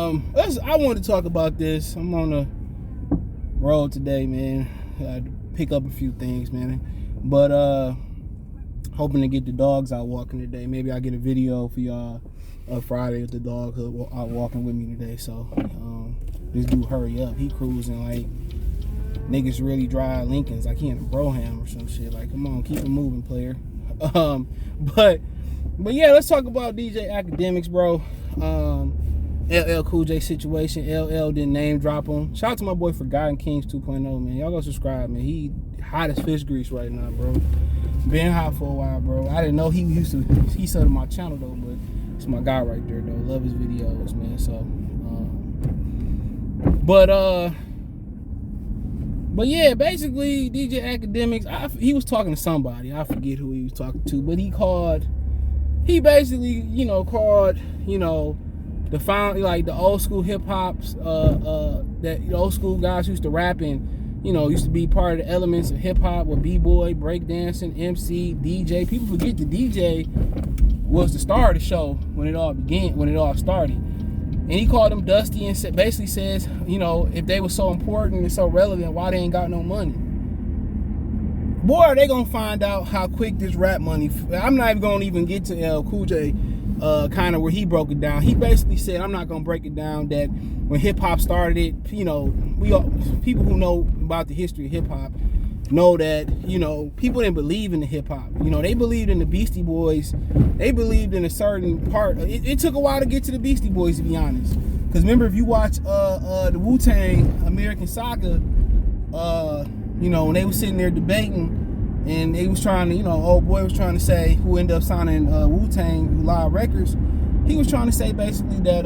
I wanted to talk about this. I'm on the road today, man. I had to pick up a few things, man. But hoping to get the dogs out walking today. Maybe I'll get a video for y'all Friday with the dogs out walking with me today. So this dude hurry up. He cruising like niggas really drive Lincolns like he in a Broham or some shit. Like, come on, keep it moving, player. But yeah, let's talk about DJ Akademiks, bro. LL Cool J situation. LL didn't name drop him. Shout out to my boy Forgotten Kings 2.0, man. Y'all go subscribe, man. He hot as fish grease right now, bro. Been hot for a while, bro. I didn't know he subbed my channel though, but it's my guy right there though. Love his videos, man. So but yeah, basically DJ Akademiks, he was talking to somebody. I forget who he was talking to, but he basically, called, the old school hip hops, that old school guys used to rap and, used to be part of the elements of hip hop with B-boy, breakdancing, MC, DJ. People forget the DJ was the star of the show when it all started. And he called them dusty and basically says, if they were so important and so relevant, why they ain't got no money? Boy, are they gonna find out how quick this rap money. I'm not even gonna get to LL Cool J, kind of where he broke it down. He basically said, I'm not gonna break it down, that when hip hop started, people who know about the history of hip hop know that, people didn't believe in the hip hop. They believed in the Beastie Boys. They believed in a certain part. It took a while to get to the Beastie Boys, to be honest. Because remember, if you watch the Wu-Tang American Saga, when they was sitting there debating and they was trying to, old boy was trying to say, who ended up signing Wu-Tang Live Records, he was trying to say basically that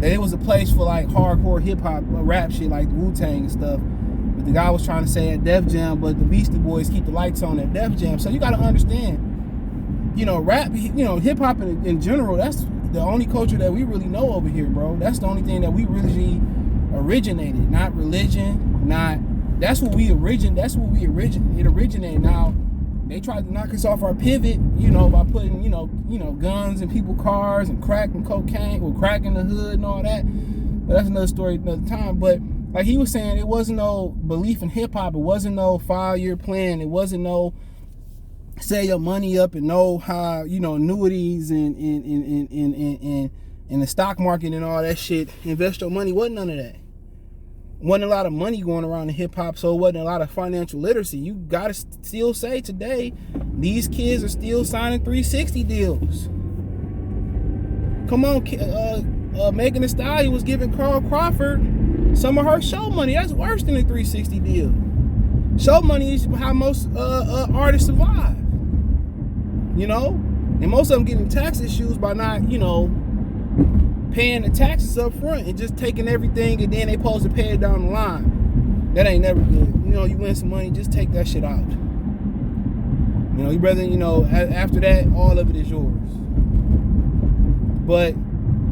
it was a place for like hardcore hip hop rap shit like Wu-Tang and stuff. But the guy was trying to say at Def Jam, but the Beastie Boys keep the lights on at Def Jam. So you got to understand, rap, hip hop in general, that's the only culture that we really know over here, bro. That's the only thing that we really originated, not religion, that's what it originated. Now, they tried to knock us off our pivot, by putting, guns in people's cars and crack and cocaine, or crack in the hood and all that. But that's another story, another time. But like he was saying, it wasn't no belief in hip hop. It wasn't no 5-year plan. It wasn't no sell your money up and know how, annuities and the stock market and all that shit. Invest your money. Wasn't none of that. Wasn't a lot of money going around in hip hop, so it wasn't a lot of financial literacy. You gotta still say today, these kids are still signing 360 deals. Come on, Megan Thee Stallion was giving Carl Crawford some of her show money. That's worse than a 360 deal. Show money is how most artists survive. And most of them getting tax issues by not, paying the taxes up front and just taking everything and then they supposed to pay it down the line. That ain't never good. You win some money, just take that shit out. You rather, after that, all of it is yours. But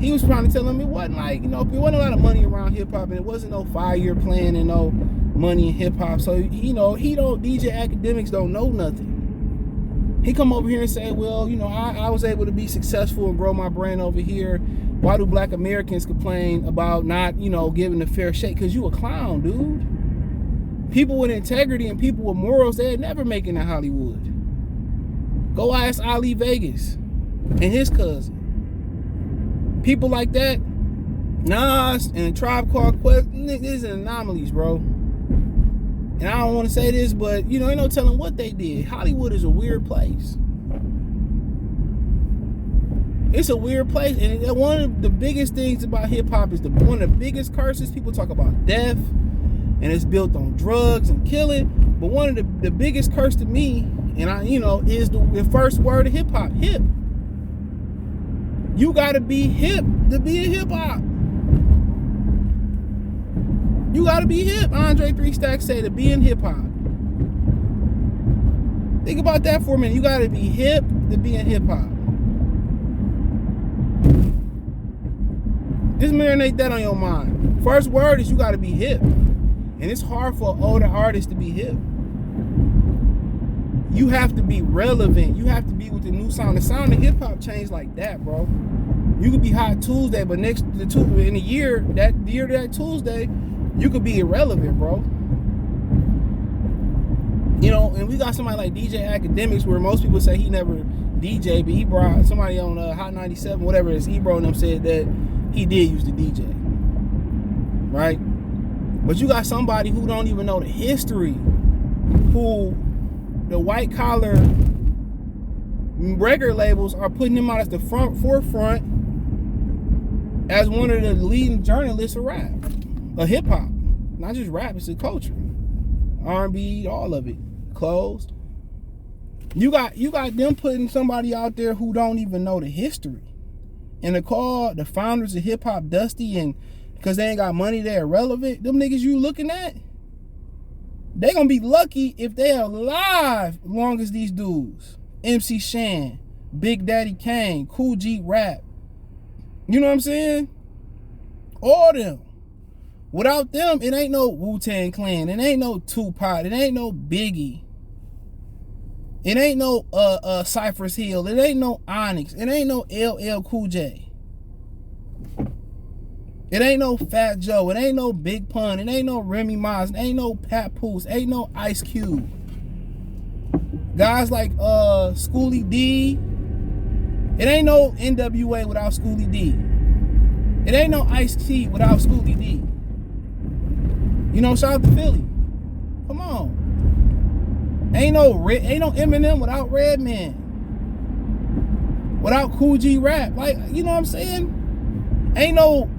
he was trying to tell him it wasn't like, it wasn't a lot of money around hip hop, and it wasn't no 5-year plan and no money in hip hop. So, DJ Akademiks don't know nothing. He come over here and say, well, I was able to be successful and grow my brand over here. Why do black Americans complain about not, giving a fair shake? Because you a clown, dude. People with integrity and people with morals, they'd never make it in Hollywood. Go ask Ali Vegas and his cousin. People like that, Nas and a Tribe Called Quest, these are anomalies, bro. And I don't want to say this, but, ain't no telling what they did. Hollywood is a weird place. It's a weird place. And one of the biggest things about hip-hop is one of the biggest curses. People talk about death, and it's built on drugs and killing. But one of the biggest curse to me, and is the first word of hip-hop, hip. You got to be hip to be in hip-hop. You gotta be hip. Andre 3 Stacks say to be in hip hop. Think about that for a minute. You gotta be hip to be in hip hop. Just marinate that on your mind. First word is you gotta be hip. And it's hard for older artists to be hip. You have to be relevant. You have to be with the new sound. The sound of hip hop changed like that, bro. You could be hot Tuesday, but in a year, that Tuesday, you could be irrelevant, bro. You know, and we got somebody like DJ Akademiks, where most people say he never DJ, but he brought somebody on Hot 97, whatever it is, Ebro and them said that he did used to DJ, right? But you got somebody who don't even know the history, who the white collar record labels are putting him out as the forefront as one of the leading journalists of rap, of hip hop, not just rap, it's a culture, R&B, all of it, clothes. You got them putting somebody out there who don't even know the history, and to call the founders of hip hop dusty and because they ain't got money, they're irrelevant. Them niggas you looking at, they gonna be lucky if they are alive as long as these dudes. MC Shan, Big Daddy Kane, Cool G Rap. You know what I'm saying? All them. Without them, it ain't no Wu-Tang Clan. It ain't no Tupac. It ain't no Biggie. It ain't no Cypress Hill. It ain't no Onyx. It ain't no LL Cool J. It ain't no Fat Joe. It ain't no Big Pun. It ain't no Remy Ma. It ain't no Papoose. Ain't no Ice Cube. Guys like Schoolie D. It ain't no NWA without Schoolie D. It ain't no Ice-T without Schoolie D. You know, shout out to Philly. Come on. Ain't no Eminem without Redman. Without Cool G Rap. Like, you know what I'm saying? Ain't no,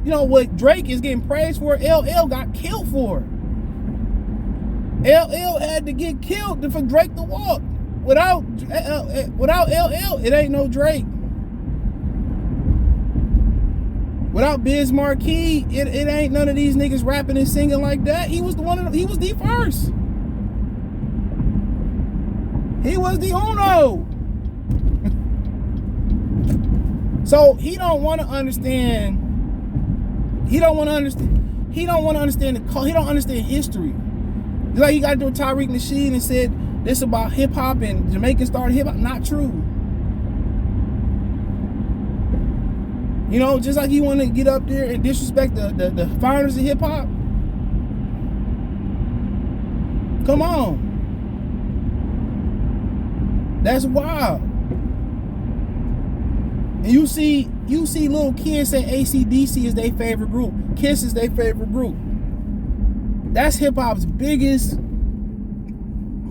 you know what Drake is getting praised for, LL got killed for. LL had to get killed for Drake to walk. Without LL, it ain't no Drake. Without Biz Markie, it ain't none of these niggas rapping and singing like that. He was he was the first. He was the uno. So he don't want to understand. He don't understand history. Just like he got to do Tariq Nasheed and said this about hip hop and Jamaicans started hip hop. Not true. You know, just like he want to get up there and disrespect the founders of hip hop. Come on. That's wild. And you see little kids say AC/DC is their favorite group. Kiss is their favorite group. That's hip hop's biggest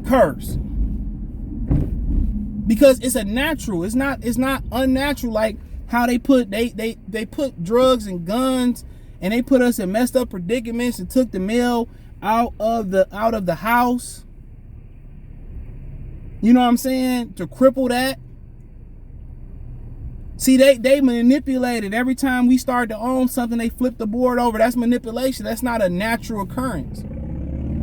curse. Because it's a natural. It's not unnatural like how they put put drugs and guns and they put us in messed up predicaments and took the male out of the house. You know what I'm saying? To cripple that. See, they manipulated. Every time we start to own something, they flip the board over. That's manipulation. That's not a natural occurrence.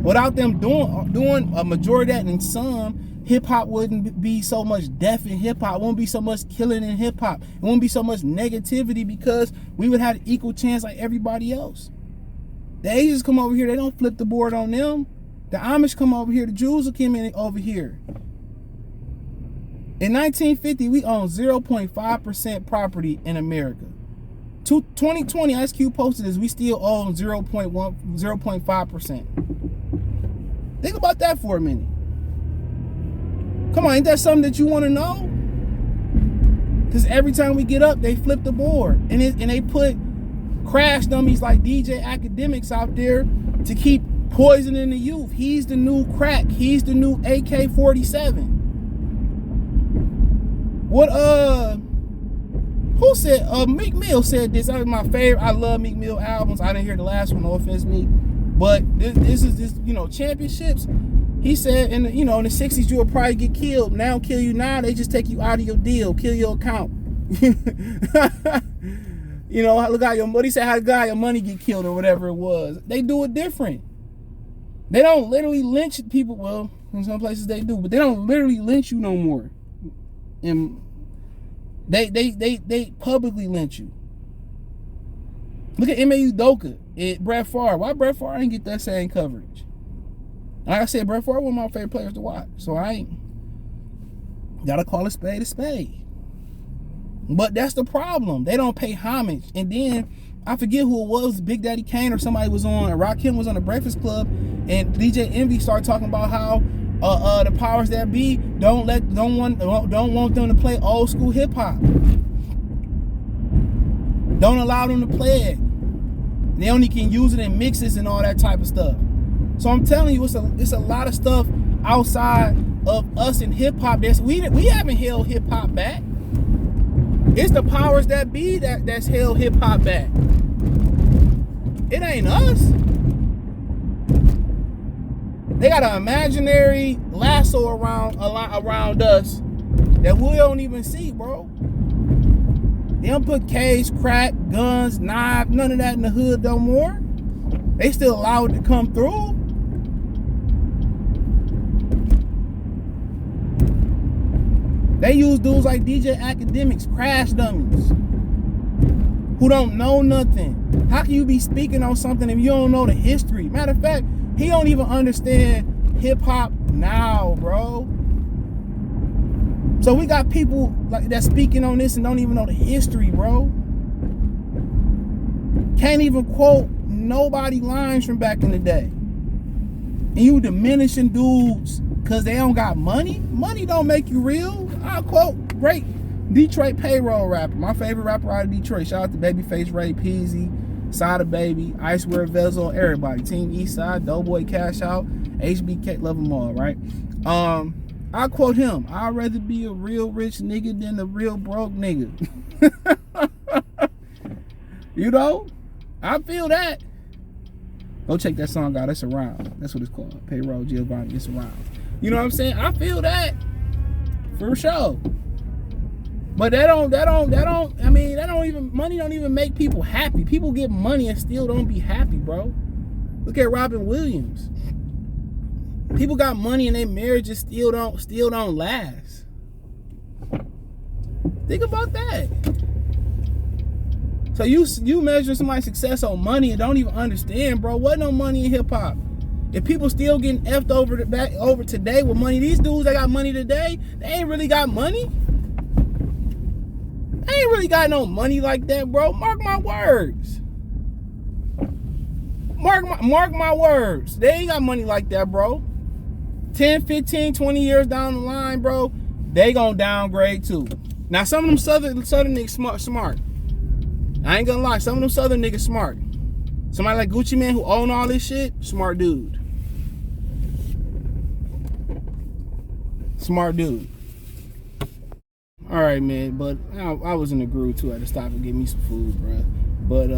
Without them doing a majority of that and some, hip-hop wouldn't be so much death in hip-hop. It wouldn't be so much killing in hip-hop. It wouldn't be so much negativity because we would have an equal chance like everybody else. The Asians come over here. They don't flip the board on them. The Amish come over here. The Jews will come in over here. In 1950, we owned 0.5% property in America. 2020, Ice Cube posted this, we still own 0.5%. Think about that for a minute. Come on, ain't that something that you want to know? Because every time we get up, they flip the board. And they put crash dummies like DJ Akademiks out there to keep poisoning the youth. He's the new crack. He's the new AK-47. What who said Meek Mill said this? That was my favorite. I love Meek Mill albums. I didn't hear the last one, no offense Meek. But this is championships. He said in the 60s you would probably get killed. Now kill you now, they just take you out of your deal, kill your account. Look how what he said, how your money get killed or whatever it was. They do it different. They don't literally lynch people. Well, in some places they do, but they don't literally lynch you no more. And they publicly lynch you. Look at M.A.U. Doka, Brett Favre. Why Brett Favre ain't get that same coverage? Like I said, Brett Favre one of my favorite players to watch. So I ain't gotta call a spade a spade. But that's the problem. They don't pay homage. And then I forget who it was, Big Daddy Kane or somebody was on, Rakim was on the Breakfast Club, and DJ Envy started talking about how the powers that be don't want them to play old school hip hop. Don't allow them to play it. They only can use it in mixes and all that type of stuff. So I'm telling you, it's a lot of stuff outside of us in hip hop. We haven't held hip hop back. It's the powers that be that's held hip hop back. It ain't us. They got an imaginary lasso around us that we don't even see, bro. They don't put cage, crack, guns, knives, none of that in the hood no more. They still allow it to come through. They use dudes like DJ Akademiks, crash dummies, who don't know nothing. How can you be speaking on something if you don't know the history? Matter of fact, he don't even understand hip hop now, bro. So we got people like that speaking on this and don't even know the history, bro. Can't even quote nobody lines from back in the day. And you diminishing dudes because they don't got money? Money don't make you real. I'll quote great Detroit payroll rapper. My favorite rapper out of Detroit. Shout out to Babyface Ray, Peasy, Sada Baby, Icewear Vezo, everybody. Team Eastside, Doughboy Cash Out, HBK, love them all, right? I quote him, I'd rather be a real rich nigga than a real broke nigga. You know? I feel that. Go check that song out. It's Around. That's what it's called. Payroll Giovanni. It's Around. You know what I'm saying? I feel that. For sure. But money don't even make people happy. People get money and still don't be happy, bro. Look at Robin Williams. People got money and their marriages still don't last. Think about that. So you measure somebody's success on money and don't even understand, bro. What no money in hip hop? If people still getting effed over today with money, these dudes that got money today, they ain't really got money. They ain't really got no money like that, bro. Mark my words. Mark my words. They ain't got money like that, bro. 10, 15, 20 years down the line, bro, they gonna downgrade too. Now, some of them southern niggas smart. I ain't gonna lie, some of them southern niggas smart. Somebody like Gucci Man who own all this shit, smart dude. Smart dude. All right, man, but I was in the groove too. I had to stop and get me some food, bro. But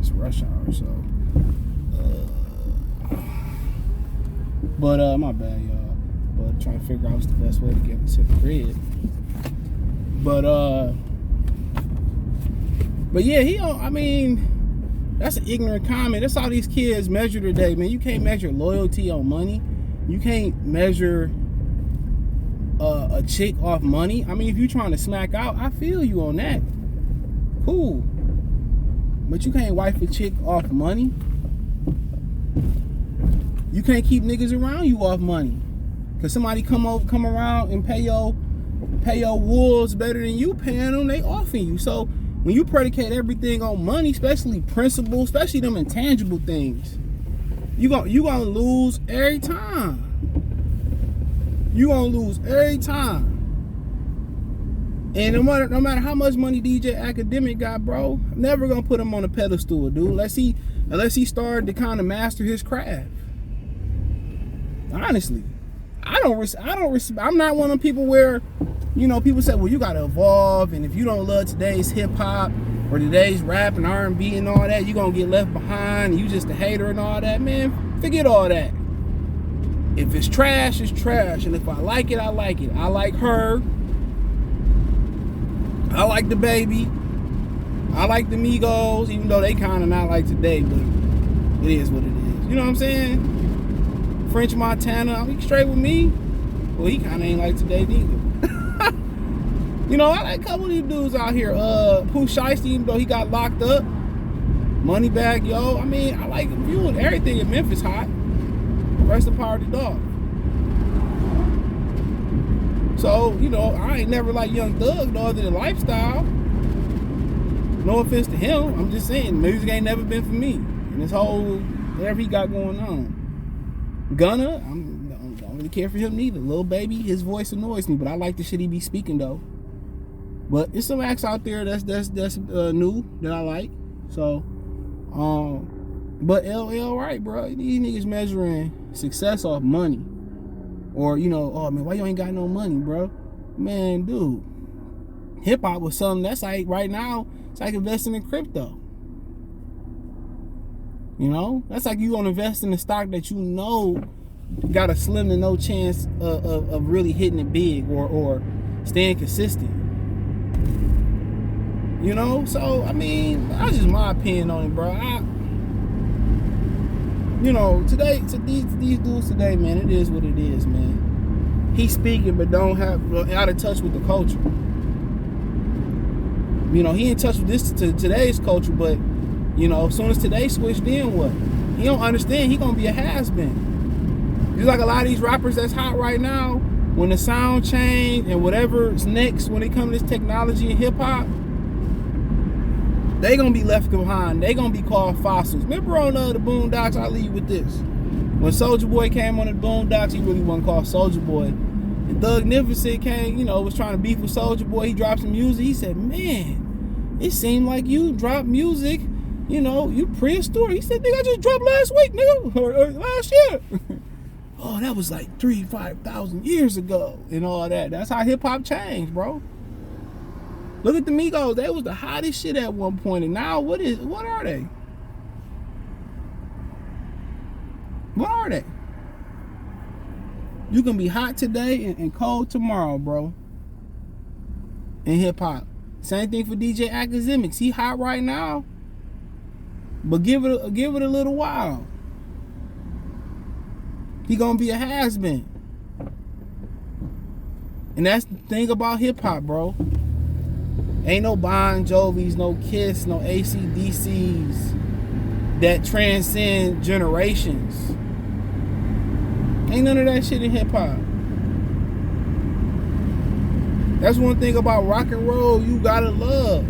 it's rush hour, so. But my bad, y'all. But trying to figure out what's the best way to get to the crib. But yeah, I mean, that's an ignorant comment. That's how these kids measure today, man. You can't measure loyalty on money. You can't measure a chick off money. I mean, if you're trying to smack out, I feel you on that. Cool. But you can't wife a chick off money. You can't keep niggas around you off money. Cause somebody come around and pay your wolves better than you paying them, they offing you. So when you predicate everything on money, especially principles, especially them intangible things, you gonna lose every time. You gonna lose every time. And no matter how much money DJ Akademiks got, bro, I'm never gonna put him on a pedestal, dude. Unless he started to kind of master his craft. Honestly, I'm not one of them people where, you know, people say, well, you gotta evolve, and if you don't love today's hip hop or today's rap and R&B and all that, you gonna get left behind, and you just a hater and all that. Man, forget all that. If it's trash, it's trash, and if I like it, I like it. I like her. I like the baby. I like the Migos, even though they kind of not like today, but it is what it is. You know what I'm saying? French Montana, he straight with me. Well, he kind of ain't like today neither. You know, I like a couple of these dudes out here. Pooh Shiesty, even though he got locked up. Moneybag Yo. I mean, I like viewing everything in Memphis hot. Rest of power to dog. So, you know, I ain't never like Young Thug, no other than lifestyle. No offense to him. I'm just saying, music ain't never been for me. And this whole, whatever he got going on. Gunna, I don't really care for him neither. Lil Baby, his voice annoys me, but I like the shit he be speaking though. But there's some acts out there that's new that I like. So, but LL right, bro. These niggas measuring success off money. Or, you know, oh man, why you ain't got no money, bro? Man, dude. Hip hop was something that's like right now, it's like investing in crypto. You know? That's like you gonna invest in a stock that you know got a slim to no chance of really hitting it big or staying consistent. You know? So, I mean, that's just my opinion on it, bro. You know, today, to these dudes today, man, it is what it is, man. He's speaking, but don't have out of touch with the culture. You know, he in touch with today's culture, but you know, as soon as today switched, then what? He don't understand. He gonna be a has-been. Just like a lot of these rappers that's hot right now. When the sound change and whatever's next, when it comes to this technology and hip hop, they gonna be left behind. They gonna be called fossils. Remember on the Boondocks, I'll leave you with this. When Soulja Boy came on the Boondocks, he really wasn't called Soulja Boy. And Thug Nificent came, you know, was trying to beef with Soulja Boy. He dropped some music. He said, man, it seemed like you dropped music, you know, you prehistoric. He said, nigga, I just dropped last week, nigga, or last year. Oh, that was like 5,000 years ago and all that. That's how hip hop changed, bro. Look at the Migos. They was the hottest shit at one point, and now what are they? What are they? You can be hot today and cold tomorrow, bro. In hip hop. Same thing for DJ Akademiks. He hot right now, but give it a little while. He gonna be a has-been. And that's the thing about hip hop, bro. Ain't no Bon Jovis, no Kiss, no AC/DCs that transcend generations. Ain't none of that shit in hip hop. That's one thing about rock and roll you gotta love.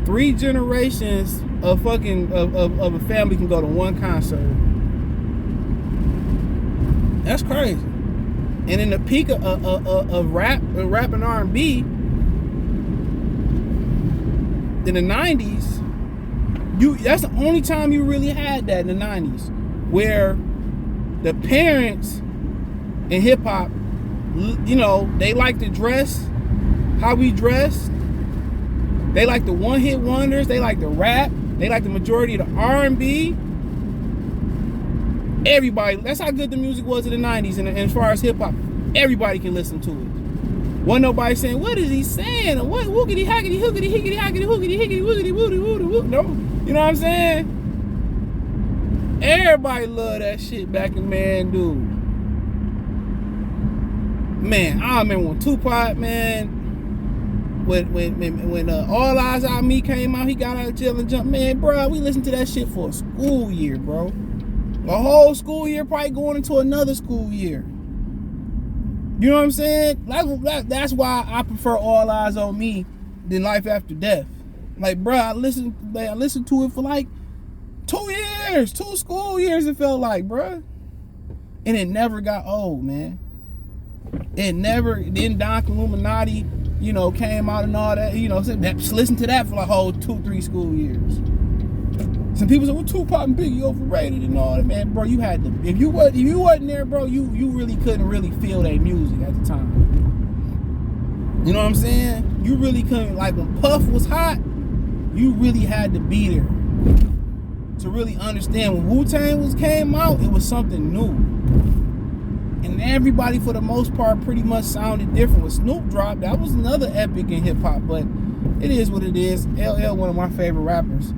3 generations of a family can go to one concert. That's crazy. And in the peak of rap and R&B in the 90s, that's the only time you really had that in the 90s, where the parents in hip hop, you know, they like to dress how we dress. They like the one-hit wonders. They like the rap. They like the majority of the R&B. Everybody, that's how good the music was in the 90s. And as far as hip-hop, everybody can listen to it. Wasn't nobody saying, what is he saying? Or what, woogity, hackety, hookity, hickety, hackety, hookity, hickety, woogity, woogity, woogity, woogity. No, you know what I'm saying? Everybody loved that shit back in, man, dude. Man, I remember when Tupac, man, when All Eyes on Me came out, he got out of jail and jumped. Man, bro, we listened to that shit for a school year, bro. A whole school year, probably going into another school year. You know what I'm saying? That's why I prefer All Eyes on Me than Life After Death. Like, bro, I listened to it for like 2 years, 2 school years. It felt like, bro, and it never got old, man. It never. Then Don Illuminati, you know, came out and all that. You know, just listen to that for like whole 2-3 school years. Some people say, well, Tupac and Biggie overrated and all that, man. Bro, you had to. If you wasn't there, bro, you really couldn't really feel their music at the time. You know what I'm saying? You really couldn't. Like when Puff was hot, you really had to be there to really understand. When Wu-Tang came out, it was something new, and everybody for the most part pretty much sounded different. When Snoop dropped, that was another epic in hip hop. But it is what it is. LL, one of my favorite rappers.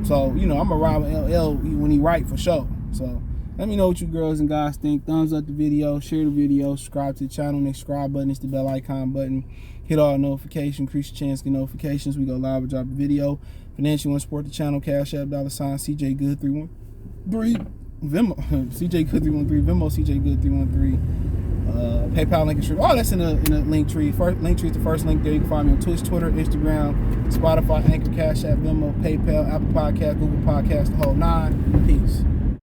So, you know, I'm going to ride with LL when he write for sure. So, let me know what you girls and guys think. Thumbs up the video, share the video, subscribe to the channel. Next subscribe button is the bell icon button. Hit all notifications, increase your chance to get notifications. We go live and drop a video. Financially, want to support the channel, Cash App, $, CJ Good313, Venmo, CJ Good313, Venmo, CJ Good313. PayPal link is all that's in the link tree. Link tree is the first link there. You can find me on Twitch, Twitter, Instagram, Spotify, Anchor, Cash App, Venmo, PayPal, Apple Podcast, Google Podcast, the whole 9. Peace.